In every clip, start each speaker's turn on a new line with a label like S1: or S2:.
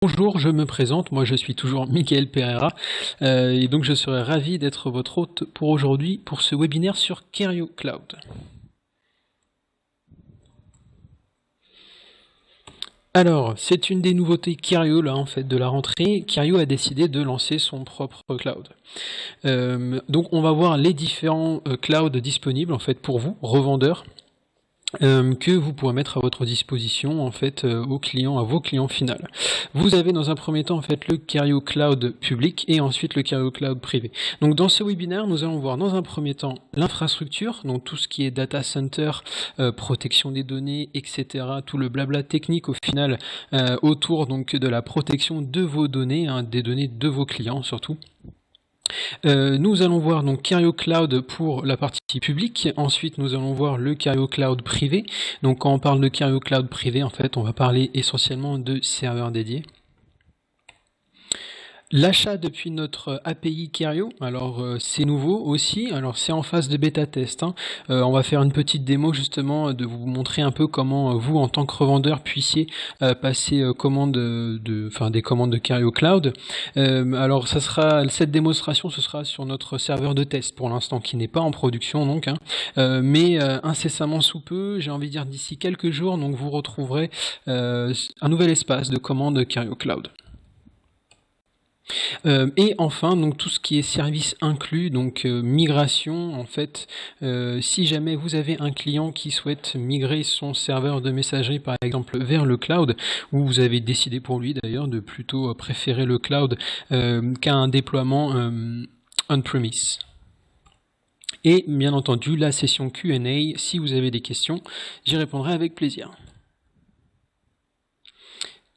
S1: Bonjour, je me présente, moi je suis toujours Michael Pereira et donc je serai ravi d'être votre hôte pour aujourd'hui pour ce webinaire sur Kerio Cloud. Alors, c'est une des nouveautés Kerio là en fait de la rentrée. Kerio a décidé de lancer son propre cloud. Donc on va voir les différents clouds disponibles en fait pour vous, revendeurs. Que vous pourrez mettre à votre disposition en fait aux clients, à vos clients finaux. Vous avez dans un premier temps en fait le Kerio Cloud public et ensuite le Kerio Cloud privé. Donc dans ce webinaire, nous allons voir dans un premier temps l'infrastructure, donc tout ce qui est data center, protection des données, etc. Tout le blabla technique au final autour donc de la protection de vos données, des données de vos clients surtout. Nous allons voir donc Kerio Cloud pour la partie publique. Ensuite, nous allons voir le Kerio Cloud privé. Donc, quand on parle de Kerio Cloud privé, en fait, on va parler essentiellement de serveurs dédiés. L'achat depuis notre API Kerio, alors c'est nouveau aussi, alors c'est en phase de bêta test. On va faire une petite démo justement de vous montrer un peu comment vous en tant que revendeur puissiez passer des commandes de Kerio Cloud. Alors cette démonstration ce sera sur notre serveur de test pour l'instant qui n'est pas en production donc, mais incessamment sous peu, j'ai envie de dire d'ici quelques jours, donc vous retrouverez un nouvel espace de commande Kerio Cloud. Et enfin, donc tout ce qui est service inclus, donc migration, en fait, si jamais vous avez un client qui souhaite migrer son serveur de messagerie, par exemple, vers le cloud, ou vous avez décidé pour lui d'ailleurs de plutôt préférer le cloud qu'à un déploiement on-premise. Et bien entendu, la session Q&A, si vous avez des questions, j'y répondrai avec plaisir.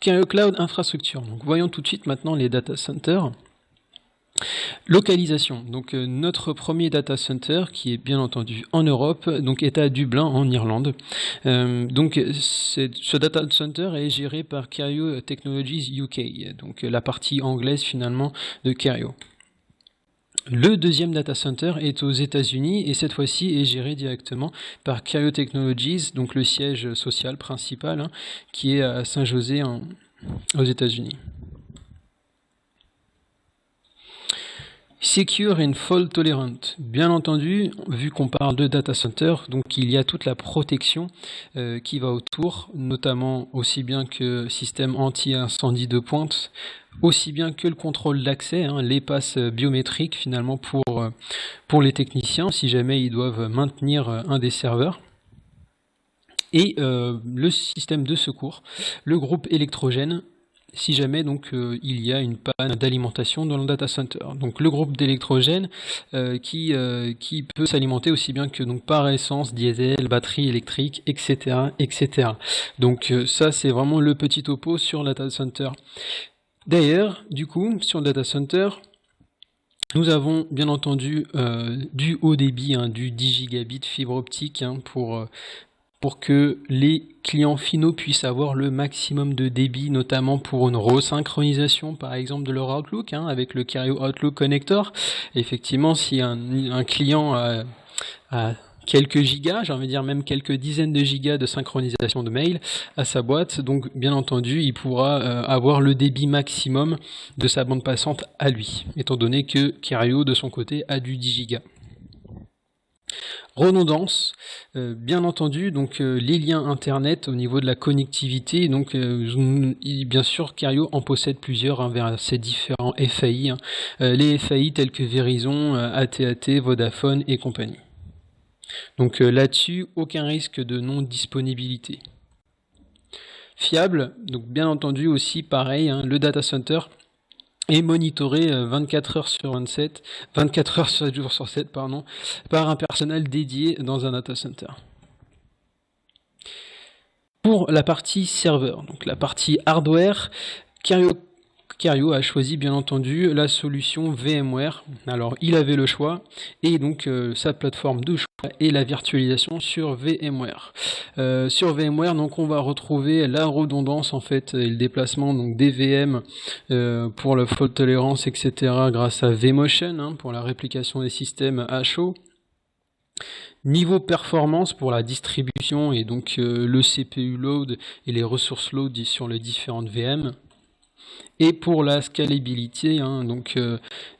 S1: Kerio Cloud Infrastructure. Donc, voyons tout de suite maintenant les data centers. Localisation. Donc notre premier data center qui est bien entendu en Europe, donc est à Dublin en Irlande. Donc ce data center est géré par Kerio Technologies UK, donc la partie anglaise finalement de Kerio. Le deuxième data center est aux États-Unis et cette fois-ci est géré directement par Kerio Technologies, donc le siège social principal qui est à Saint-José aux États-Unis. Secure and fault tolerant. Bien entendu, vu qu'on parle de data center, donc il y a toute la protection qui va autour, notamment aussi bien que système anti-incendie de pointe, aussi bien que le contrôle d'accès, les passes biométriques finalement pour les techniciens si jamais ils doivent maintenir un des serveurs. Et le système de secours, le groupe électrogène, si jamais donc il y a une panne d'alimentation dans le data center. Donc le groupe d'électrogène qui peut s'alimenter aussi bien que donc par essence, diesel, batterie électrique, etc., etc. Donc ça c'est vraiment le petit topo sur le data center. D'ailleurs, du coup, sur le data center, nous avons bien entendu du haut débit, du 10 gigabits fibre optique pour que les clients finaux puissent avoir le maximum de débit, notamment pour une resynchronisation, par exemple, de leur Outlook, avec le Kerio Outlook Connector. Effectivement, si un client a quelques gigas, j'ai envie de dire même quelques dizaines de gigas de synchronisation de mail à sa boîte, donc bien entendu, il pourra avoir le débit maximum de sa bande passante à lui, étant donné que Kerio, de son côté, a du 10 gigas. Redondance, bien entendu, donc les liens internet au niveau de la connectivité, donc bien sûr Kerio en possède plusieurs vers ces différents FAI, les FAI tels que Verizon, AT&T, Vodafone et compagnie. Donc là-dessus, aucun risque de non-disponibilité. Fiable, donc bien entendu aussi pareil, le data center est monitoré 24 heures sur 27, 24 heures 7 jours sur 7, par un personnel dédié dans un data center. Pour la partie serveur, donc la partie hardware, Kerio a choisi bien entendu la solution VMware. Alors il avait le choix et donc sa plateforme de choix est la virtualisation sur VMware. Sur VMware donc on va retrouver la redondance en fait et le déplacement donc des VM pour la fault tolérance etc. grâce à vMotion pour la réplication des systèmes à chaud. Niveau performance pour la distribution et donc le CPU load et les ressources load sur les différentes VM. Et pour la scalabilité, hein, donc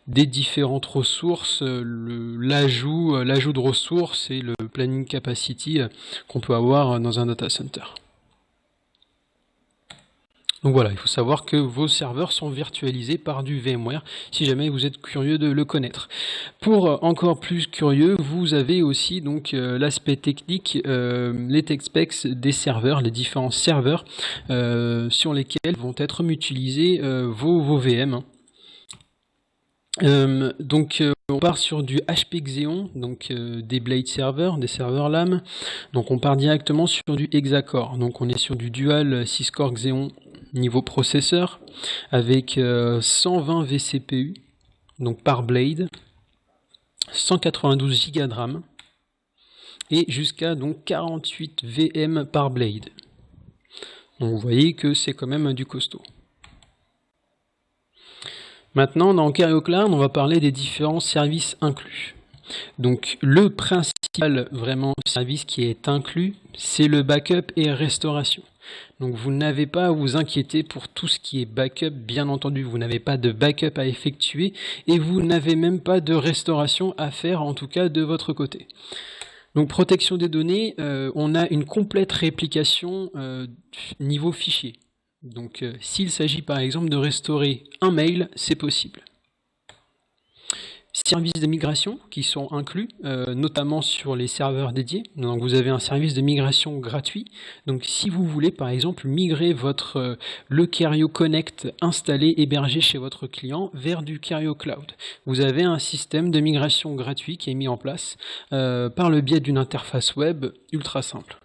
S1: des différentes ressources, l'ajout de ressources et le planning capacity qu'on peut avoir dans un data center. Donc voilà, il faut savoir que vos serveurs sont virtualisés par du VMware, si jamais vous êtes curieux de le connaître. Pour encore plus curieux, vous avez aussi donc l'aspect technique, les tech specs des serveurs, les différents serveurs sur lesquels vont être mutualisés vos VM. On part sur du HP Xeon, donc des Blade servers, des serveurs LAM. Donc on part directement sur du Hexacore. Donc on est sur du dual 6-core Xeon niveau processeur avec 120 vCPU donc par Blade, 192 Go de RAM et jusqu'à donc 48 VM par Blade. Donc vous voyez que c'est quand même du costaud. Maintenant, dans CarioCloud, on va parler des différents services inclus. Donc, le principal vraiment service qui est inclus, c'est le backup et restauration. Donc, vous n'avez pas à vous inquiéter pour tout ce qui est backup, bien entendu. Vous n'avez pas de backup à effectuer et vous n'avez même pas de restauration à faire, en tout cas de votre côté. Donc, protection des données, on a une complète réplication niveau fichier. Donc s'il s'agit par exemple de restaurer un mail, c'est possible. Services de migration qui sont inclus, notamment sur les serveurs dédiés. Donc vous avez un service de migration gratuit. Donc si vous voulez par exemple migrer le Cario Connect installé, hébergé chez votre client vers du Cario Cloud, vous avez un système de migration gratuit qui est mis en place par le biais d'une interface web ultra simple.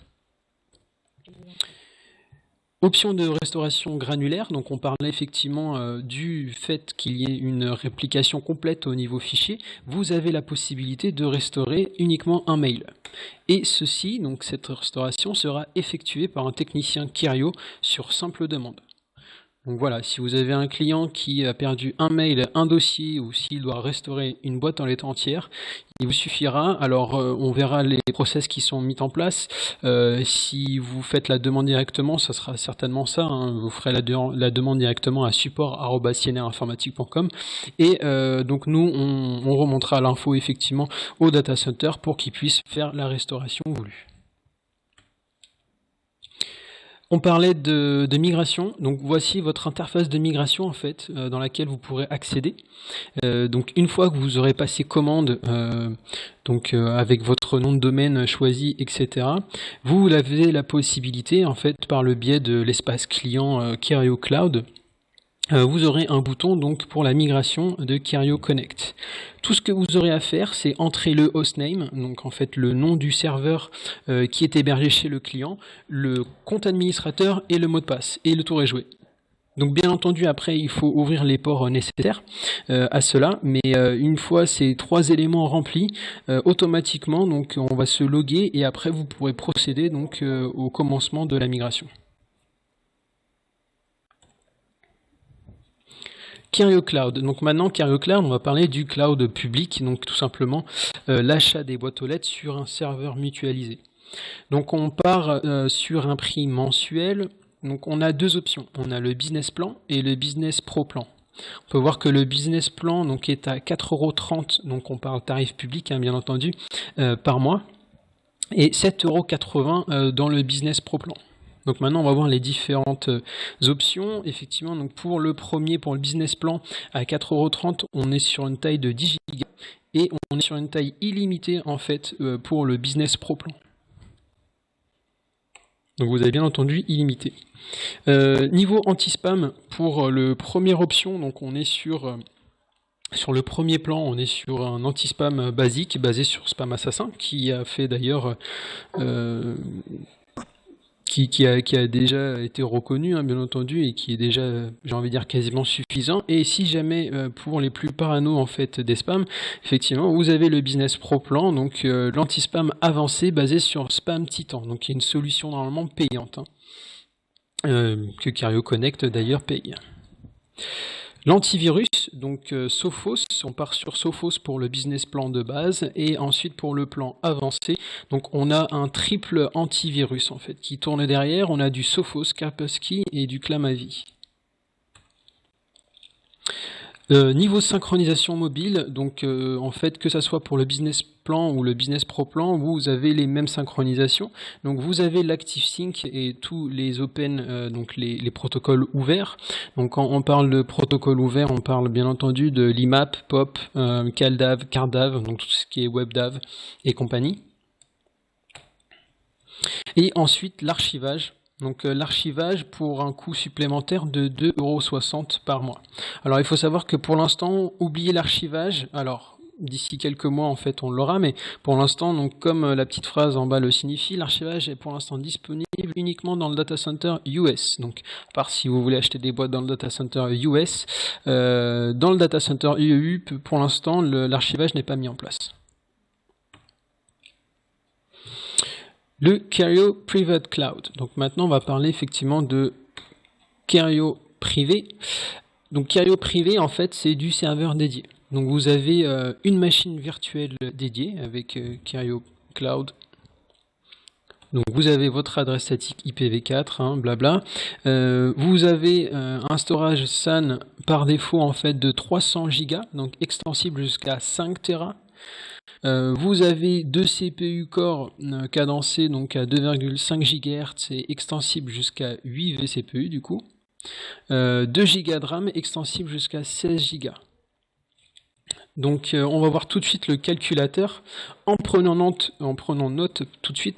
S1: Option de restauration granulaire, donc on parlait effectivement du fait qu'il y ait une réplication complète au niveau fichier, vous avez la possibilité de restaurer uniquement un mail. Et ceci, donc cette restauration sera effectuée par un technicien Cario sur simple demande. Donc voilà, si vous avez un client qui a perdu un mail, un dossier, ou s'il doit restaurer une boîte en l'état entière, il vous suffira, alors on verra les process qui sont mis en place. Si vous faites la demande directement, ça sera certainement ça, hein, vous ferez la demande directement à support@cnrinformatique.com et donc nous, on remontera l'info effectivement au data center pour qu'il puisse faire la restauration voulue. On parlait de migration, donc voici votre interface de migration en fait, dans laquelle vous pourrez accéder. Donc une fois que vous aurez passé commande, avec votre nom de domaine choisi, etc., vous avez la possibilité en fait par le biais de l'espace client Cario Cloud. Vous aurez un bouton donc pour la migration de Cario Connect. Tout ce que vous aurez à faire, c'est entrer le hostname, donc en fait le nom du serveur qui est hébergé chez le client, le compte administrateur et le mot de passe, et le tour est joué. Donc bien entendu après il faut ouvrir les ports nécessaires à cela, mais une fois ces trois éléments remplis, automatiquement donc on va se loguer et après vous pourrez procéder donc au commencement de la migration. Cario Cloud. Donc maintenant, Cario Cloud, on va parler du cloud public, donc tout simplement l'achat des boîtes aux lettres sur un serveur mutualisé. Donc on part sur un prix mensuel. Donc on a deux options. On a le business plan et le business pro plan. On peut voir que le business plan donc, est à 4,30 €, donc on parle tarif public hein, bien entendu, par mois, et 7,80 € dans le business pro plan. Donc maintenant on va voir les différentes options. Effectivement, donc pour le business plan à 4,30 €, on est sur une taille de 10 Go et on est sur une taille illimitée en fait pour le business pro plan. Donc vous avez bien entendu illimité. Niveau anti-spam pour le première option, donc on est sur le premier plan, on est sur un anti-spam basique basé sur Spam Assassin qui a fait d'ailleurs qui a déjà été reconnu, hein, bien entendu, et qui est déjà, j'ai envie de dire, quasiment suffisant. Et si jamais, pour les plus parano en fait des spams, effectivement, vous avez le Business Pro Plan, donc l'anti-spam avancé basé sur Spam Titan, donc qui est une solution normalement payante, hein, que Cario Connect d'ailleurs paye. L'antivirus, donc Sophos, on part sur Sophos pour le business plan de base et ensuite pour le plan avancé, donc on a un triple antivirus en fait qui tourne derrière, on a du Sophos, Kaspersky et du Clamavi. Niveau synchronisation mobile, donc en fait que ça soit pour le business plan ou le business pro plan, vous avez les mêmes synchronisations. Donc vous avez l'ActiveSync et tous les open, donc les protocoles ouverts. Donc quand on parle de protocole ouvert, on parle bien entendu de l'IMAP, POP, CalDAV, CardDAV, donc tout ce qui est WebDAV et compagnie. Et ensuite l'archivage. Donc l'archivage pour un coût supplémentaire de 2,60 € par mois. Alors il faut savoir que pour l'instant, oubliez l'archivage. Alors d'ici quelques mois en fait on l'aura, mais pour l'instant, donc comme la petite phrase en bas le signifie, l'archivage est pour l'instant disponible uniquement dans le data center US. Donc à part si vous voulez acheter des boîtes dans le data center US, dans le data center EU, pour l'instant l'archivage n'est pas mis en place. Le Kerio Private Cloud. Donc maintenant, on va parler effectivement de Kerio privé. Donc Kerio privé, en fait, c'est du serveur dédié. Donc vous avez une machine virtuelle dédiée avec Kerio Cloud. Donc vous avez votre adresse statique IPv4, blabla. Vous avez un storage SAN par défaut en fait de 300 Go, donc extensible jusqu'à 5 Tera. Vous avez deux CPU Core cadencés donc à 2,5 GHz et extensibles jusqu'à 8 vCPU du coup. 2 Go de RAM extensible jusqu'à 16 Go. Donc on va voir tout de suite le calculateur en prenant note tout de suite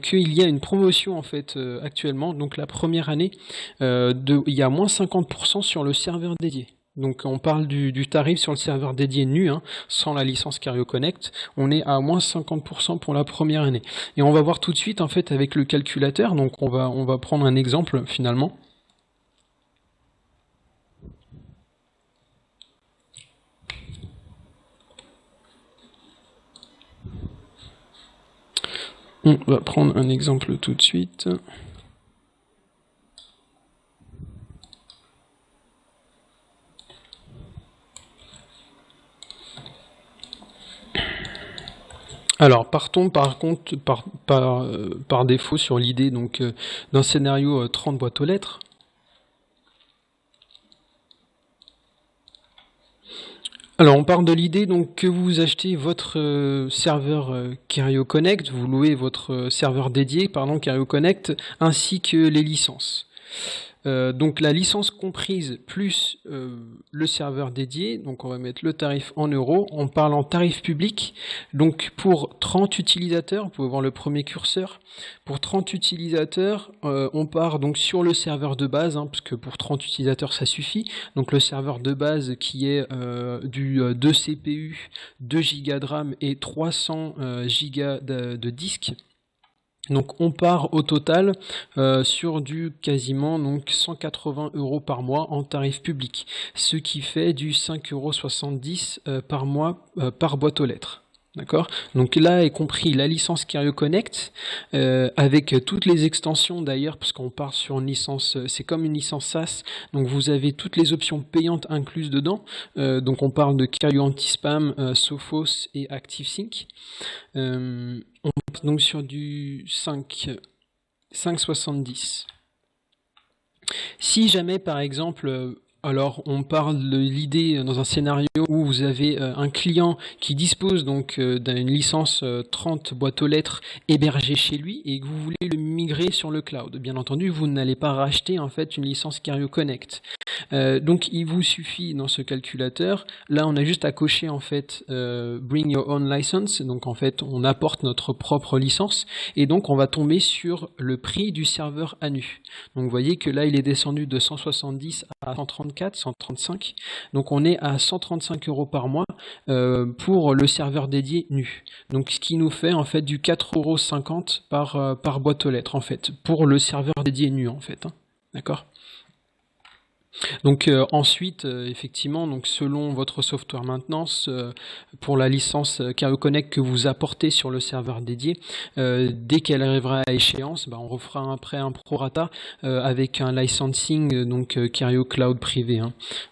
S1: qu'il y a une promotion en fait actuellement, donc la première année, il y a moins 50% sur le serveur dédié. Donc on parle du tarif sur le serveur dédié nu, sans la licence Kerio Connect, on est à moins 50% pour la première année. Et on va voir tout de suite en fait avec le calculateur, donc on va prendre un exemple finalement. On va prendre un exemple tout de suite. Alors partons par contre par défaut sur l'idée donc d'un scénario 30 boîtes aux lettres. Alors on part de l'idée donc que vous achetez votre serveur Kerio Connect, vous louez votre serveur dédié Kerio Connect ainsi que les licences. Donc la licence comprise plus le serveur dédié, donc on va mettre le tarif en euros, on parle en tarif public, donc pour 30 utilisateurs, vous pouvez voir le premier curseur, pour 30 utilisateurs, on part donc sur le serveur de base, parce que pour 30 utilisateurs ça suffit, donc le serveur de base qui est du 2 CPU, 2 Go de RAM et 300 Go de disque. Donc on part au total sur du quasiment donc 180 € par mois en tarif public, ce qui fait du 5,70 € par mois par boîte aux lettres. D'accord. Donc là est compris la licence Kerio Connect avec toutes les extensions d'ailleurs, parce qu'on part sur une licence, c'est comme une licence SaaS, donc vous avez toutes les options payantes incluses dedans. Donc on parle de Kerio Anti-Spam, Sophos et ActiveSync. On part donc sur du 5,70. Si jamais par exemple alors on parle de l'idée dans un scénario où vous avez un client qui dispose donc d'une licence 30 boîtes aux lettres hébergée chez lui et que vous voulez le migrer sur le cloud. Bien entendu, vous n'allez pas racheter en fait une licence Kerio Connect. Donc il vous suffit dans ce calculateur, là on a juste à cocher en fait bring your own license, donc en fait on apporte notre propre licence et donc on va tomber sur le prix du serveur à nu. Donc vous voyez que là il est descendu de 170 à 135, donc on est à 135 € par mois pour le serveur dédié nu. Donc ce qui nous fait en fait du 4,50 € par boîte aux lettres en fait, pour le serveur dédié nu en fait, d'accord. Donc ensuite, effectivement, donc selon votre software maintenance, pour la licence Kerio Connect que vous apportez sur le serveur dédié, dès qu'elle arrivera à échéance, on refera après un prorata avec un licensing donc Kerio Cloud privé,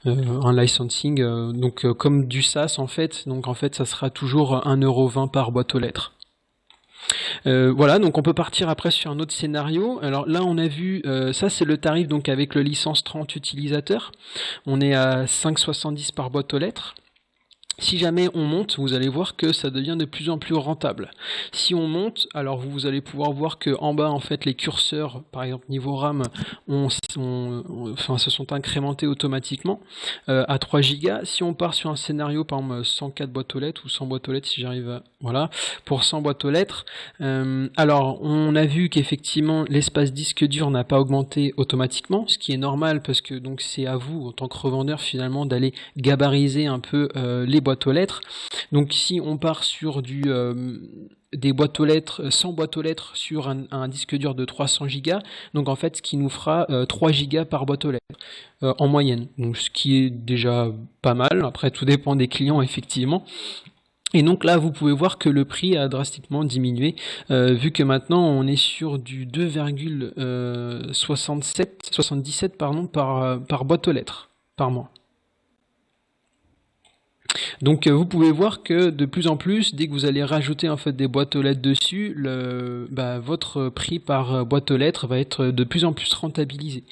S1: un licensing donc comme du SaaS en fait. Donc en fait, ça sera toujours 1,20 € par boîte aux lettres. Voilà, donc on peut partir après sur un autre scénario. Alors là, on a vu, ça c'est le tarif donc avec le licence 30 utilisateurs. On est à 5,70 par boîte aux lettres. Si jamais on monte, vous allez voir que ça devient de plus en plus rentable. Si on monte, alors vous allez pouvoir voir que en bas, en fait, les curseurs, par exemple niveau RAM, se sont incrémentés automatiquement à 3 Go. Si on part sur un scénario, par exemple 104 boîtes aux lettres ou 100 boîtes aux lettres, si j'arrive à... Voilà, pour 100 boîtes aux lettres. Alors, on a vu qu'effectivement, l'espace disque dur n'a pas augmenté automatiquement, ce qui est normal parce que donc c'est à vous, en tant que revendeur, finalement, d'aller gabariser un peu les boîtes aux lettres. Donc si on part sur des boîtes aux lettres, 100 boîtes aux lettres sur un disque dur de 300 Go, donc en fait ce qui nous fera 3 Go par boîte aux lettres en moyenne. Donc ce qui est déjà pas mal, après tout dépend des clients effectivement. Et donc là, vous pouvez voir que le prix a drastiquement diminué, vu que maintenant on est sur du 2,77 par boîte aux lettres par mois. Donc vous pouvez voir que de plus en plus, dès que vous allez rajouter en fait des boîtes aux lettres dessus, votre prix par boîte aux lettres va être de plus en plus rentabilisé.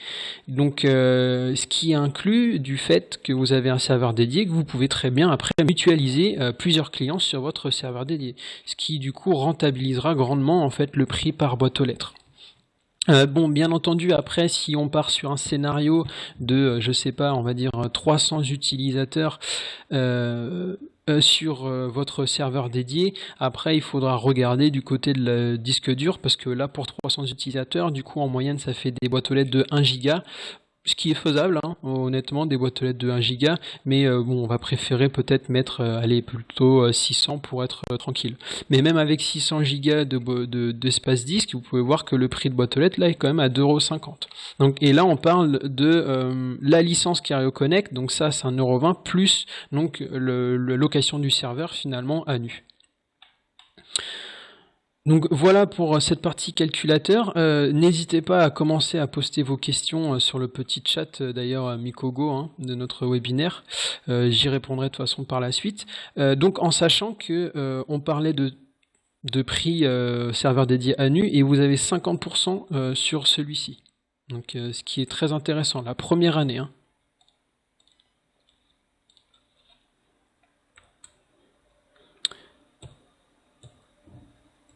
S1: Donc ce qui inclut du fait que vous avez un serveur dédié, que vous pouvez très bien après mutualiser plusieurs clients sur votre serveur dédié, ce qui du coup rentabilisera grandement en fait le prix par boîte aux lettres. Bon, bien entendu, après, si on part sur un scénario de, je sais pas, on va dire 300 utilisateurs sur votre serveur dédié, après, il faudra regarder du côté de le disque dur, parce que là, pour 300 utilisateurs, du coup, en moyenne, ça fait des boîtes aux lettres de 1 giga. Ce qui est faisable, hein, honnêtement, des boîtes aux lettres de 1 giga, mais bon, on va préférer peut-être mettre, plutôt 600 pour être tranquille. Mais même avec 600 gigas d'espace disque, vous pouvez voir que le prix de boîte aux lettres, là, est quand même à 2,50 €. Donc, et là, on parle de la licence Carrio Connect, donc ça, c'est 1,20 € plus donc le location du serveur, finalement, à nu. Donc voilà pour cette partie calculateur. N'hésitez pas à commencer à poster vos questions sur le petit chat d'ailleurs à Mikogo de notre webinaire. J'y répondrai de toute façon par la suite. Donc en sachant que on parlait de prix serveur dédié à nu et vous avez 50% sur celui-ci. Donc ce qui est très intéressant, la première année.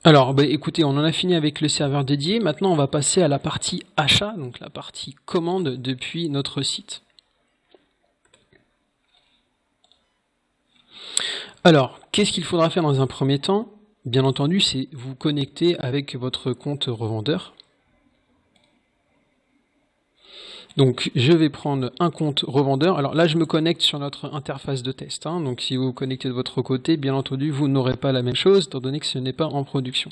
S1: Alors, écoutez, on en a fini avec le serveur dédié. Maintenant, on va passer à la partie achat, donc la partie commande depuis notre site. Alors, qu'est-ce qu'il faudra faire dans un premier temps? Bien entendu, c'est vous connecter avec votre compte revendeur. Donc je vais prendre un compte revendeur. Alors là je me connecte sur notre interface de test. Donc si vous vous connectez de votre côté, bien entendu vous n'aurez pas la même chose étant donné que ce n'est pas en production.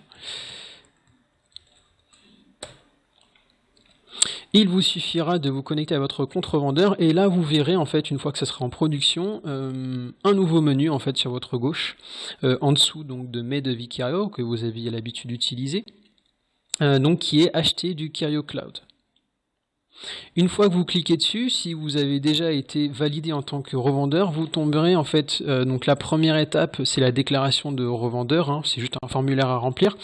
S1: Il vous suffira de vous connecter à votre compte revendeur et là vous verrez en fait une fois que ça sera en production un nouveau menu en fait sur votre gauche en dessous donc de Mes devis Carrio que vous aviez l'habitude d'utiliser donc qui est acheter du Carrio Cloud. Une fois que vous cliquez dessus, si vous avez déjà été validé en tant que revendeur, vous tomberez en fait, donc la première étape c'est la déclaration de revendeur, c'est juste un formulaire à remplir,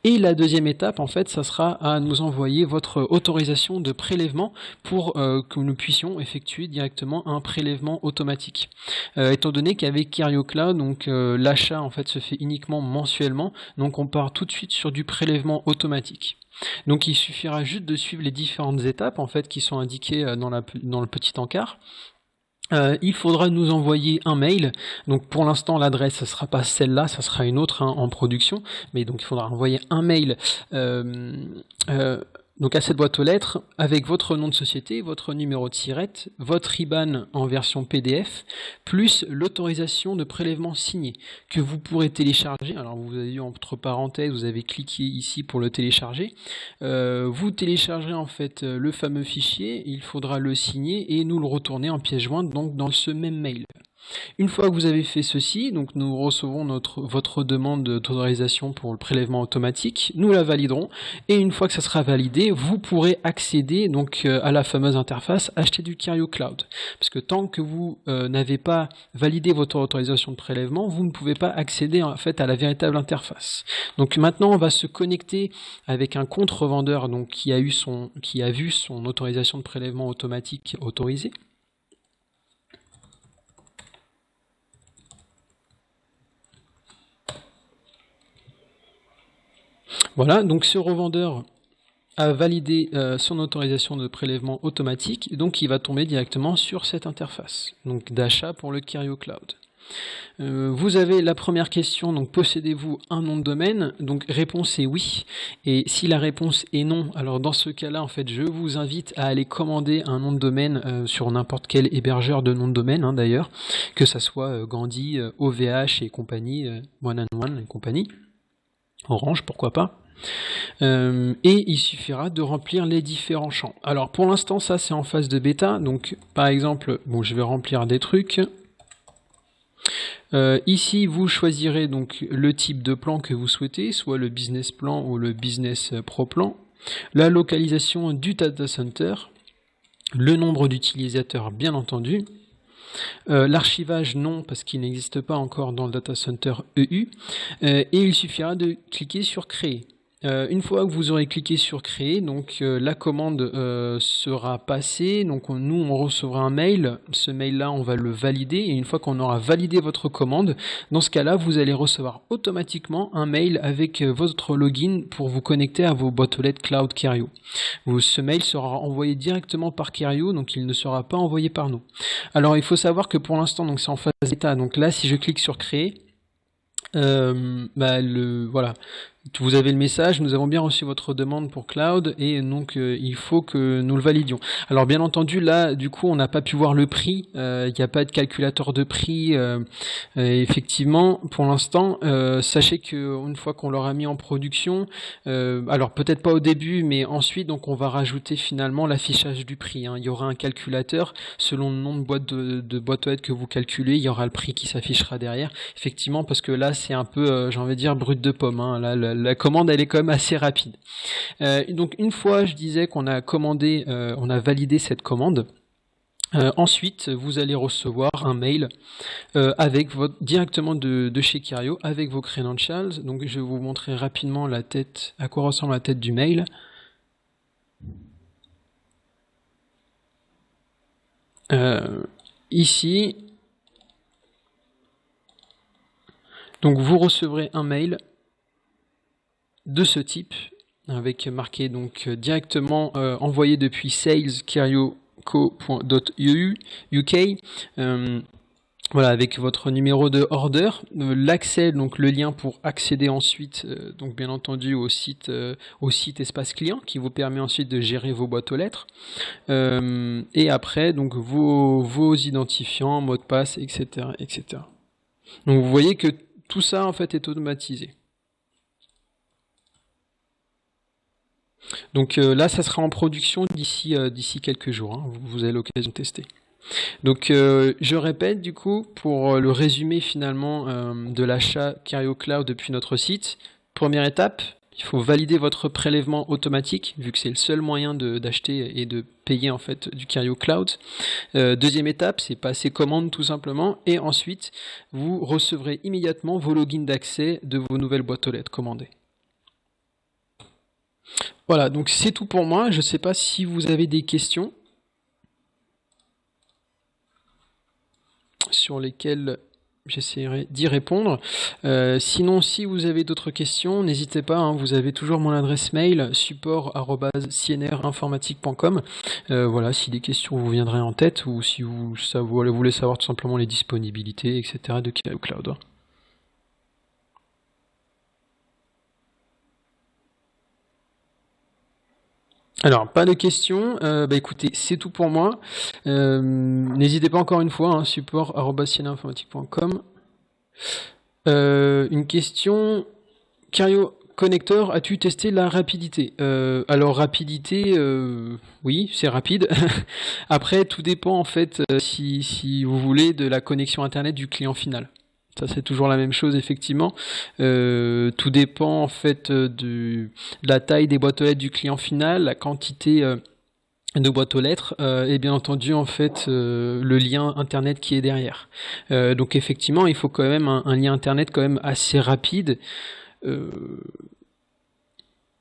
S1: et la deuxième étape en fait ça sera à nous envoyer votre autorisation de prélèvement pour que nous puissions effectuer directement un prélèvement automatique. Étant donné qu'avec Carrio Cloud, donc l'achat en fait se fait uniquement mensuellement, donc on part tout de suite sur du prélèvement automatique. Donc il suffira juste de suivre les différentes étapes en fait qui sont indiquées dans le petit encart. Il faudra nous envoyer un mail. Donc pour l'instant l'adresse ne sera pas celle-là, ça sera une autre en production. Mais donc il faudra envoyer un mail donc à cette boîte aux lettres avec votre nom de société, votre numéro de SIRET, votre IBAN en version PDF, plus l'autorisation de prélèvement signée que vous pourrez télécharger. Alors vous avez vu entre parenthèses, vous avez cliqué ici pour le télécharger. Vous téléchargerez en fait le fameux fichier, il faudra le signer et nous le retourner en pièce jointe donc dans ce même mail. Une fois que vous avez fait ceci, donc nous recevons votre demande d'autorisation pour le prélèvement automatique, nous la validerons, et une fois que ça sera validé, vous pourrez accéder donc à la fameuse interface acheter du Kirio Cloud. Parce que tant que vous n'avez pas validé votre autorisation de prélèvement, vous ne pouvez pas accéder en fait à la véritable interface. Donc maintenant, on va se connecter avec un compte revendeur donc qui a vu son autorisation de prélèvement automatique autorisée. Voilà, donc ce revendeur a validé son autorisation de prélèvement automatique, et donc il va tomber directement sur cette interface donc d'achat pour le Kirio Cloud. Vous avez la première question, donc possédez-vous un nom de domaine? Donc réponse est oui, et si la réponse est non, alors dans ce cas-là, en fait, je vous invite à aller commander un nom de domaine sur n'importe quel hébergeur de nom de domaine, hein, d'ailleurs, que ça soit Gandhi, OVH et compagnie, One and One et compagnie, Orange, pourquoi pas. Et il suffira de remplir les différents champs. Alors pour l'instant, ça c'est en phase de bêta, donc par exemple, bon, je vais remplir des trucs. Ici, vous choisirez donc le type de plan que vous souhaitez, soit le business plan ou le business pro plan, la localisation du data center, le nombre d'utilisateurs bien entendu, l'archivage non parce qu'il n'existe pas encore dans le data center EU, et il suffira de cliquer sur créer. Une fois que vous aurez cliqué sur créer, donc la commande sera passée, donc nous on recevra un mail, ce mail là on va le valider, et une fois qu'on aura validé votre commande, dans ce cas là vous allez recevoir automatiquement un mail avec votre login pour vous connecter à vos boîtes aux lettres Cloud Kirio. Ce mail sera envoyé directement par Kirio, donc il ne sera pas envoyé par nous. Alors il faut savoir que pour l'instant donc c'est en phase bêta, donc là si je clique sur créer, voilà, vous avez le message, nous avons bien reçu votre demande pour cloud et donc il faut que nous le validions. Alors bien entendu là du coup on n'a pas pu voir le prix, il n'y a pas de calculateur de prix, effectivement pour l'instant, sachez que une fois qu'on l'aura mis en production, alors peut-être pas au début mais ensuite donc on va rajouter finalement l'affichage du prix, hein. Il y aura un calculateur selon le nombre de boîtes aux lettres que vous calculez, il y aura le prix qui s'affichera derrière, effectivement parce que là c'est un peu j'ai envie de dire brut de pomme, hein. Là la commande elle est quand même assez rapide. Donc une fois je disais qu'on a commandé, on a validé cette commande, ensuite vous allez recevoir un mail avec directement de chez Kirio avec vos credentials. Donc je vais vous montrer rapidement la tête, à quoi ressemble la tête du mail. Ici, donc vous recevrez un mail de ce type avec marqué donc directement envoyé depuis sales.kirio.co.uk, voilà, avec votre numéro de order, l'accès, donc le lien pour accéder ensuite, donc bien entendu au site espace client qui vous permet ensuite de gérer vos boîtes aux lettres, et après donc vos identifiants, mots de passe, etc., etc. Donc vous voyez que tout ça en fait est automatisé. Donc là, ça sera en production d'ici quelques jours, hein. Vous avez l'occasion de tester. Donc je répète du coup pour le résumé finalement de l'achat Kirio Cloud depuis notre site. Première étape, il faut valider votre prélèvement automatique vu que c'est le seul moyen d'acheter et de payer en fait du Kirio Cloud. Deuxième étape, c'est passer commande tout simplement, et ensuite vous recevrez immédiatement vos logins d'accès de vos nouvelles boîtes aux lettres commandées. Voilà, donc c'est tout pour moi. Je ne sais pas si vous avez des questions sur lesquelles j'essaierai d'y répondre. Sinon, si vous avez d'autres questions, n'hésitez pas, hein, vous avez toujours mon adresse mail support@cnrinformatique.com. Voilà, si des questions vous viendraient en tête ou si vous voulez savoir tout simplement les disponibilités, etc. de Kirio Cloud. Alors, pas de questions. Écoutez, c'est tout pour moi. N'hésitez pas encore une fois, hein, support@cnrinformatique.com. Une question. Kirio connecteur, as-tu testé la rapidité? Alors rapidité, oui, c'est rapide. Après, tout dépend en fait si vous voulez de la connexion internet du client final. Ça c'est toujours la même chose effectivement. Tout dépend en fait de la taille des boîtes aux lettres du client final, la quantité de boîtes aux lettres et bien entendu en fait le lien internet qui est derrière. Donc effectivement, il faut quand même un lien internet quand même assez rapide. Euh,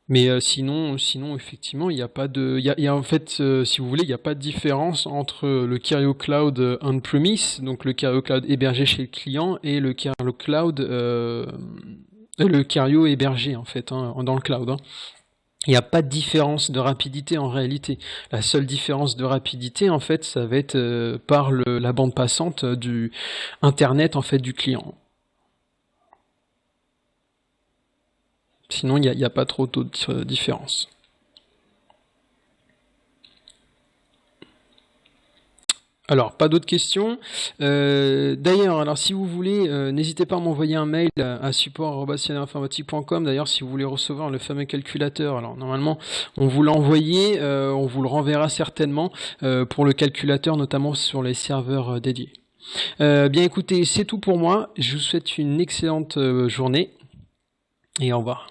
S1: mais sinon, effectivement, il n'y a pas de, il y a en fait, si vous voulez, il n'y a pas de différence entre le Kerio Cloud on-premise, donc le Kerio Cloud hébergé chez le client, et le Kerio Cloud, le Kerio hébergé en fait dans le cloud. Il n'y a pas de différence de rapidité en réalité. La seule différence de rapidité, en fait, ça va être par la bande passante du Internet en fait du client. Sinon, il n'y a pas trop d'autres différences. Alors, pas d'autres questions. D'ailleurs, alors si vous voulez, n'hésitez pas à m'envoyer un mail à support@informatique.com. D'ailleurs, si vous voulez recevoir le fameux calculateur, alors normalement, on vous l'a envoyé, on vous le renverra certainement pour le calculateur, notamment sur les serveurs dédiés. Bien écoutez, c'est tout pour moi. Je vous souhaite une excellente journée et au revoir.